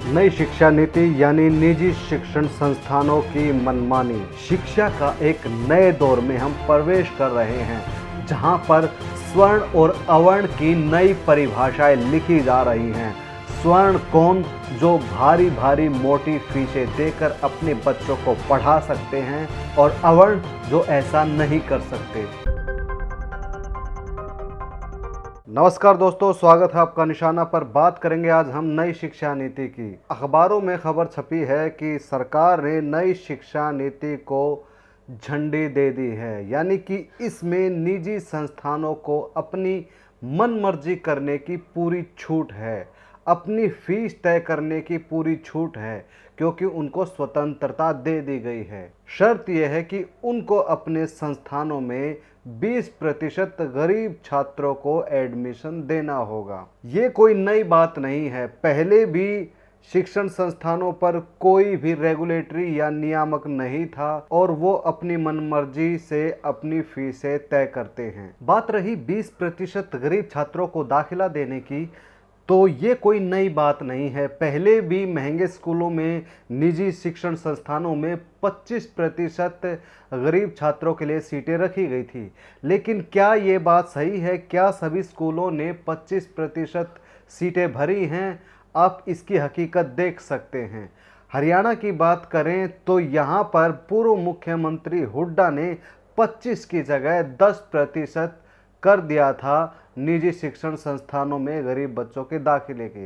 नई शिक्षा नीति यानी निजी शिक्षण संस्थानों की मनमानी। शिक्षा का एक नए दौर में हम प्रवेश कर रहे हैं, जहां पर स्वर्ण और अवर्ण की नई परिभाषाएं लिखी जा रही हैं। स्वर्ण कौन जो भारी भारी मोटी फीसें देकर अपने बच्चों को पढ़ा सकते हैं, और अवर्ण जो ऐसा नहीं कर सकते। नमस्कार दोस्तों, स्वागत है आपका निशाना पर। बात करेंगे आज हम नई शिक्षा नीति की। अखबारों में खबर छपी है कि सरकार ने नई शिक्षा नीति को झंडी दे दी है, यानी कि इसमें निजी संस्थानों को अपनी मनमर्जी करने की पूरी छूट है, अपनी फीस तय करने की पूरी छूट है, क्योंकि उनको स्वतंत्रता दे दी गई है। शर्त यह है कि उनको अपने संस्थानों में 20% गरीब छात्रों को एडमिशन देना होगा। ये कोई नई बात नहीं है, पहले भी शिक्षण संस्थानों पर कोई भी रेगुलेटरी या नियामक नहीं था और वो अपनी मनमर्जी से अपनी फीसें तय करते हैं। बात रही 20% गरीब छात्रों को दाखिला देने की, तो ये कोई नई बात नहीं है। पहले भी महंगे स्कूलों में, निजी शिक्षण संस्थानों में 25% गरीब छात्रों के लिए सीटें रखी गई थी। लेकिन क्या ये बात सही है? क्या सभी स्कूलों ने 25% सीटें भरी हैं? आप इसकी हकीकत देख सकते हैं। हरियाणा की बात करें तो यहाँ पर पूर्व मुख्यमंत्री हुड्डा ने 25 की जगह 10% कर दिया था निजी शिक्षण संस्थानों में गरीब बच्चों के दाखिले के।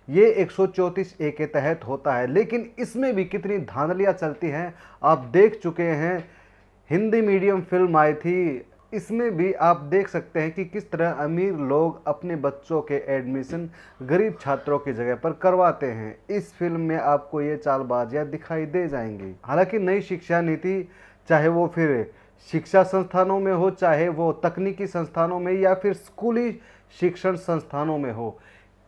ये 134A के तहत होता है, लेकिन इसमें भी कितनी धांधलियाँ चलती हैं आप देख चुके हैं। हिंदी मीडियम फिल्म आई थी, इसमें भी आप देख सकते हैं कि किस तरह अमीर लोग अपने बच्चों के एडमिशन गरीब छात्रों की जगह पर करवाते हैं। इस फिल्म में आपको ये चालबाजियाँ दिखाई दे जाएंगी। हालांकि नई शिक्षा नीति, चाहे वो फिर शिक्षा संस्थानों में हो, चाहे वो तकनीकी संस्थानों में या फिर स्कूली शिक्षण संस्थानों में हो,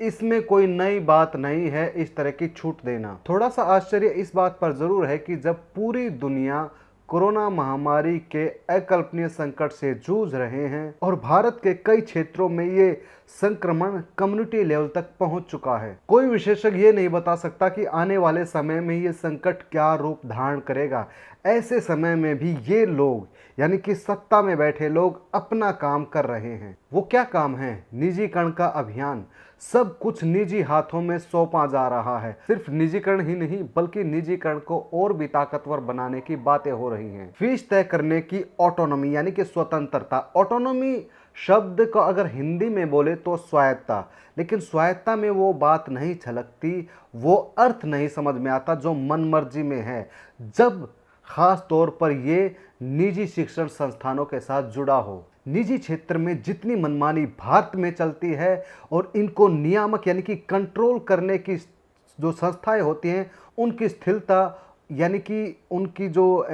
इसमें कोई नई बात नहीं है इस तरह की छूट देना। थोड़ा सा आश्चर्य इस बात पर जरूर है कि जब पूरी दुनिया कोरोना महामारी के अकल्पनीय संकट से जूझ रहे हैं और भारत के कई क्षेत्रों में ये संक्रमण कम्युनिटी लेवल तक पहुंच चुका है, कोई विशेषज्ञ ये नहीं बता सकता कि आने वाले समय में ये संकट क्या रूप धारण करेगा। ऐसे समय में भी ये लोग, यानी कि सत्ता में बैठे लोग, अपना काम कर रहे हैं। वो क्या काम है? निजीकरण का अभियान। सब कुछ निजी हाथों में सौंपा जा रहा है। सिर्फ निजीकरण ही नहीं, बल्कि निजीकरण को और भी ताकतवर बनाने की बातें हो रही हैं। फीस तय करने की ऑटोनॉमी, यानी कि स्वतंत्रता। ऑटोनॉमी शब्द को अगर हिंदी में बोले तो स्वायत्ता, लेकिन स्वायत्ता में वो बात नहीं झलकती, वो अर्थ नहीं समझ में आता जो मनमर्जी में है, जब खास तौर पर ये निजी शिक्षण संस्थानों के साथ जुड़ा हो। निजी क्षेत्र में जितनी मनमानी भारत में चलती है और इनको नियामक यानी कि कंट्रोल करने की जो संस्थाएं होती हैं, उनकी स्थिरता यानी कि उनकी जो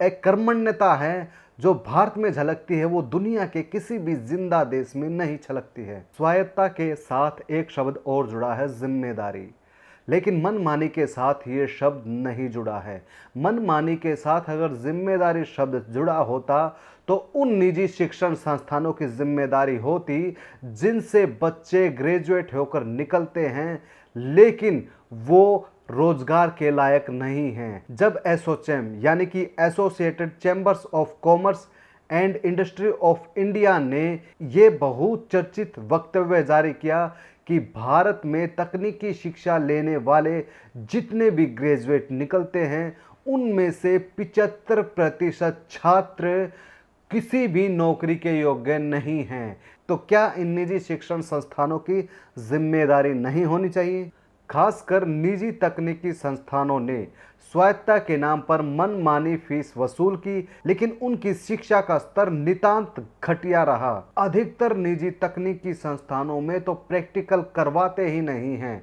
एक कर्मण्यता है जो भारत में झलकती है, वो दुनिया के किसी भी जिंदा देश में नहीं झलकती है। स्वायत्ता के साथ एक शब्द और जुड़ा है, जिम्मेदारी। लेकिन मनमानी के साथ ये शब्द नहीं जुड़ा है। मनमानी के साथ अगर जिम्मेदारी शब्द जुड़ा होता तो उन निजी शिक्षण संस्थानों की जिम्मेदारी होती जिनसे बच्चे ग्रेजुएट होकर निकलते हैं, लेकिन वो रोजगार के लायक नहीं हैं। जब एसोचैम यानी कि associated chambers of commerce and industry of India ने ये बहुचर्चित वक्तव्य जारी किया कि भारत में तकनीकी शिक्षा लेने वाले जितने भी ग्रेजुएट निकलते हैं, उनमें से 75% छात्र किसी भी नौकरी के योग्य नहीं हैं। तो क्या इन निजी शिक्षण संस्थानों की जिम्मेदारी नहीं होनी चाहिए? खासकर निजी तकनीकी संस्थानों ने स्वायत्ता के नाम पर मनमानी फीस वसूल की, लेकिन उनकी शिक्षा का स्तर नितांत घटिया रहा। अधिकतर निजी तकनीकी संस्थानों में तो प्रैक्टिकल करवाते ही नहीं हैं।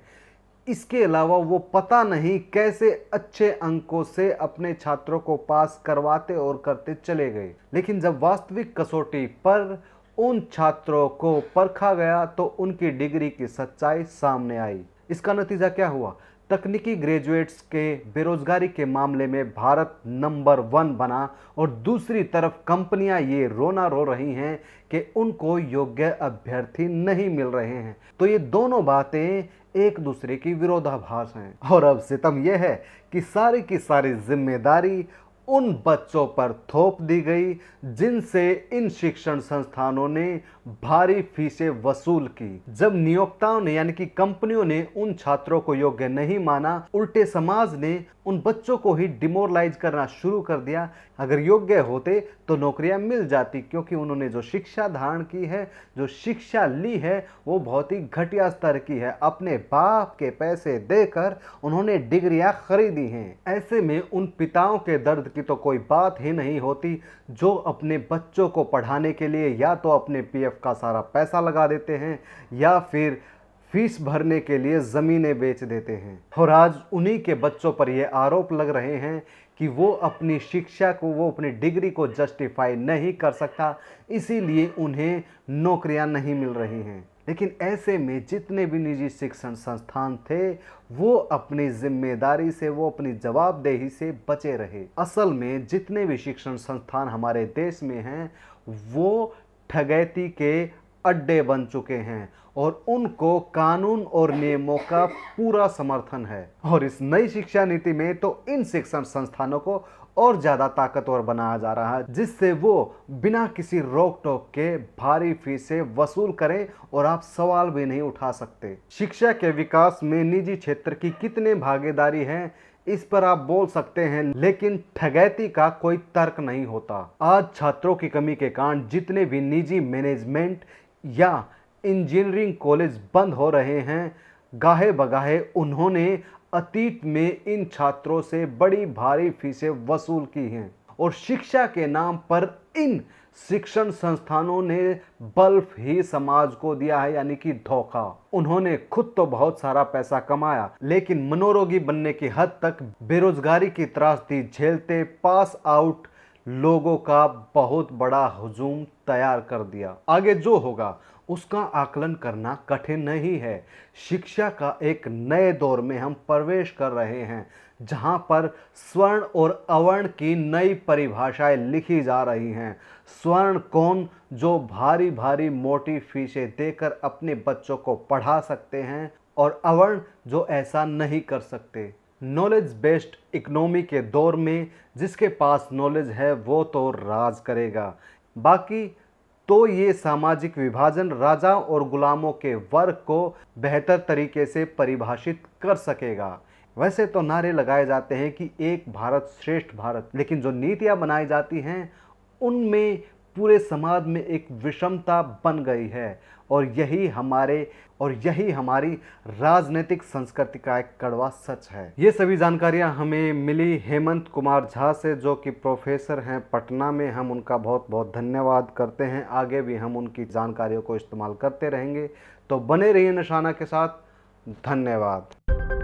इसके अलावा वो पता नहीं कैसे अच्छे अंकों से अपने छात्रों को पास करवाते और करते चले गए। लेकिन जब वास्तविक कसौटी पर उन छात्रों को परखा गया तो उनकी डिग्री की सच्चाई सामने आई। इसका नतीजा क्या हुआ? तकनीकी ग्रेजुएट्स के बेरोजगारी के मामले में भारत नंबर 1 बना, और दूसरी तरफ कंपनियां ये रोना रो रही हैं कि उनको योग्य अभ्यर्थी नहीं मिल रहे हैं। तो ये दोनों बातें एक दूसरे की विरोधाभास हैं। और अब सितम यह है कि सारी की सारी जिम्मेदारी उन बच्चों पर थोप दी गई जिनसे इन शिक्षण संस्थानों ने भारी फीसें वसूल की। जब नियोक्ताओं ने यानी कि कंपनियों ने उन छात्रों को योग्य नहीं माना, उल्टे समाज ने उन बच्चों को ही डिमोरलाइज करना शुरू कर दिया। अगर योग्य होते तो नौकरियां मिल जाती, क्योंकि उन्होंने जो शिक्षा धारण की है, जो शिक्षा ली है, वो बहुत ही घटिया स्तर की है। अपने बाप के पैसे देकर उन्होंने डिग्रियां खरीदी हैं। ऐसे में उन पिताओं के दर्द की तो कोई बात ही नहीं होती जो अपने बच्चों को पढ़ाने के लिए या तो अपने पीएफ का सारा पैसा लगा देते हैं या फिर फीस भरने के लिए ज़मीनें बेच देते हैं। और आज उन्हीं के बच्चों पर यह आरोप लग रहे हैं कि वो अपनी शिक्षा को, वो अपनी डिग्री को जस्टिफाई नहीं कर सकता, इसीलिए उन्हें नौकरियां नहीं मिल रही हैं। लेकिन ऐसे में जितने भी निजी शिक्षण संस्थान थे वो अपनी जिम्मेदारी से, वो अपनी जवाबदेही से बचे रहे। असल में जितने भी शिक्षण संस्थान हमारे देश में हैं वो ठगैती के अड्डे बन चुके हैं और उनको कानून और नियमों का पूरा समर्थन है। और इस नई शिक्षा नीति में तो इन शिक्षण संस्थानों को और ज़्यादा ताकतवर बनाया जा रहा है, जिससे वो बिना किसी रोक टोक के भारी फीसें वसूल करें और आप सवाल भी नहीं उठा सकते। शिक्षा के विकास में निजी क्षेत्र की कितनी भागीदारी है इस पर आप बोल सकते हैं, लेकिन ठगैती का कोई तर्क नहीं होता। आज छात्रों की कमी के कारण जितने भी निजी मैनेजमेंट या इंजीनियरिंग कॉलेज बंद हो रहे हैं, गाहे बगाहे उन्होंने अतीत में इन छात्रों से बड़ी भारी फीसें वसूल की हैं। और शिक्षा के नाम पर इन शिक्षण संस्थानों ने बल्ब ही समाज को दिया है, यानी कि धोखा। उन्होंने खुद तो बहुत सारा पैसा कमाया, लेकिन मनोरोगी बनने की हद तक बेरोजगारी की त्रासदी झेलते पास आउट लोगों का बहुत बड़ा हुजूम तैयार कर दिया। आगे जो होगा उसका आकलन करना कठिन नहीं है। शिक्षा का एक नए दौर में हम प्रवेश कर रहे हैं, जहां पर स्वर्ण और अवर्ण की नई परिभाषाएं लिखी जा रही हैं। स्वर्ण कौन, जो भारी भारी मोटी फीसें देकर अपने बच्चों को पढ़ा सकते हैं, और अवर्ण जो ऐसा नहीं कर सकते। नॉलेज बेस्ड इकोनॉमी के दौर में जिसके पास नॉलेज है वो तो राज करेगा, बाकी तो ये सामाजिक विभाजन राजाओं और गुलामों के वर्ग को बेहतर तरीके से परिभाषित कर सकेगा। वैसे तो नारे लगाए जाते हैं कि एक भारत श्रेष्ठ भारत, लेकिन जो नीतियां बनाई जाती हैं उनमें पूरे समाज में एक विषमता बन गई है, और यही हमारी राजनीतिक संस्कृति का एक कड़वा सच है। ये सभी जानकारियां हमें मिली हेमंत कुमार झा से, जो कि प्रोफेसर हैं पटना में। हम उनका बहुत बहुत धन्यवाद करते हैं। आगे भी हम उनकी जानकारियों को इस्तेमाल करते रहेंगे, तो बने रहिए निशाना के साथ। धन्यवाद।